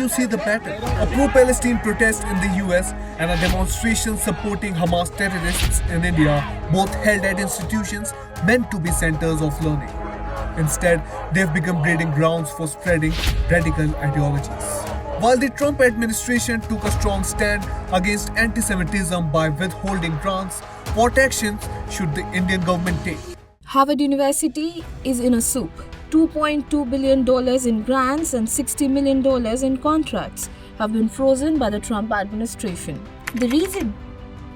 you see the pattern. A pro-Palestine protest in the US and a demonstration supporting Hamas terrorists in India, both held at institutions meant to be centers of learning. Instead, they've become breeding grounds for spreading radical ideologies. While the Trump administration took a strong stand against anti-Semitism by withholding grants, what actions should the Indian government take? Harvard University is in a soup. $2.2 billion in grants and $60 million in contracts have been frozen by the Trump administration. The reason?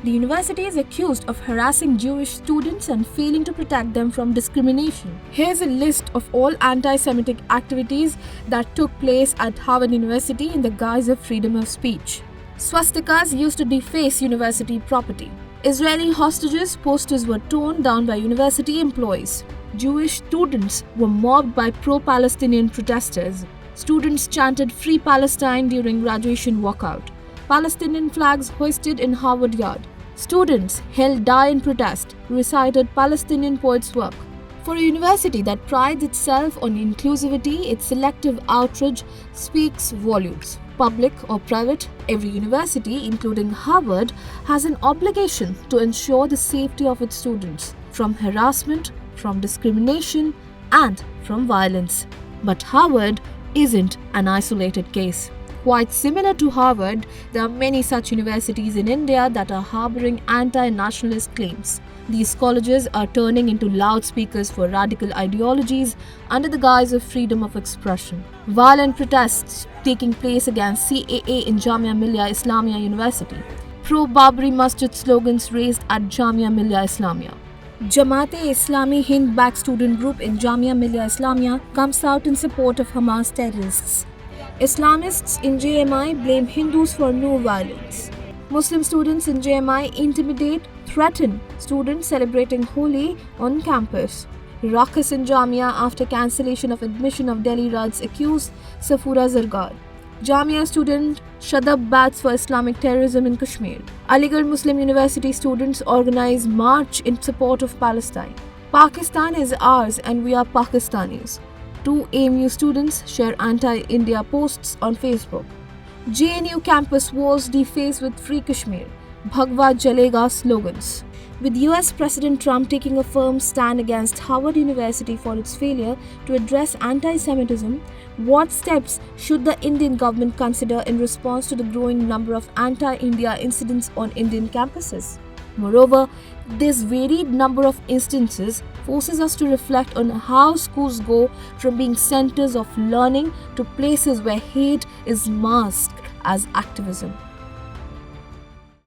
The university is accused of harassing Jewish students and failing to protect them from discrimination. Here's a list of all anti-Semitic activities that took place at Harvard University in the guise of freedom of speech. Swastikas used to deface university property. Israeli hostages posters were torn down by university employees. Jewish students were mobbed by pro-Palestinian protesters. Students chanted Free Palestine during graduation walkout. Palestinian flags hoisted in Harvard Yard. Students held Die in protest, recited Palestinian poets' work. For a university that prides itself on inclusivity, its selective outrage speaks volumes. Public or private, every university, including Harvard, has an obligation to ensure the safety of its students from harassment, from discrimination, and from violence. But Harvard isn't an isolated case. Quite similar to Harvard, there are many such universities in India that are harboring anti-nationalist claims. These colleges are turning into loudspeakers for radical ideologies under the guise of freedom of expression. Violent protests taking place against CAA in Jamia Millia Islamia University. Pro-Babri Masjid slogans raised at Jamia Millia Islamia. Jamaat-e-Islami Hind-backed student group in Jamia Millia Islamia comes out in support of Hamas terrorists. Islamists in JMI blame Hindus for no violence. Muslim students in JMI intimidate, threaten students celebrating Holi on campus. Ruckus in Jamia after cancellation of admission of Delhi Raj's accused Safura Zargar. Jamia student Shadab bats for Islamic terrorism in Kashmir. Aligarh Muslim University students organize march in support of Palestine. Pakistan is ours and we are Pakistanis. 2 AMU students share anti-India posts on Facebook. JNU campus walls defaced with Free Kashmir. Bhagwa Jalega slogans. With US President Trump taking a firm stand against Harvard University for its failure to address anti-Semitism, what steps should the Indian government consider in response to the growing number of anti-India incidents on Indian campuses? Moreover, this varied number of instances forces us to reflect on how schools go from being centers of learning to places where hate is masked as activism.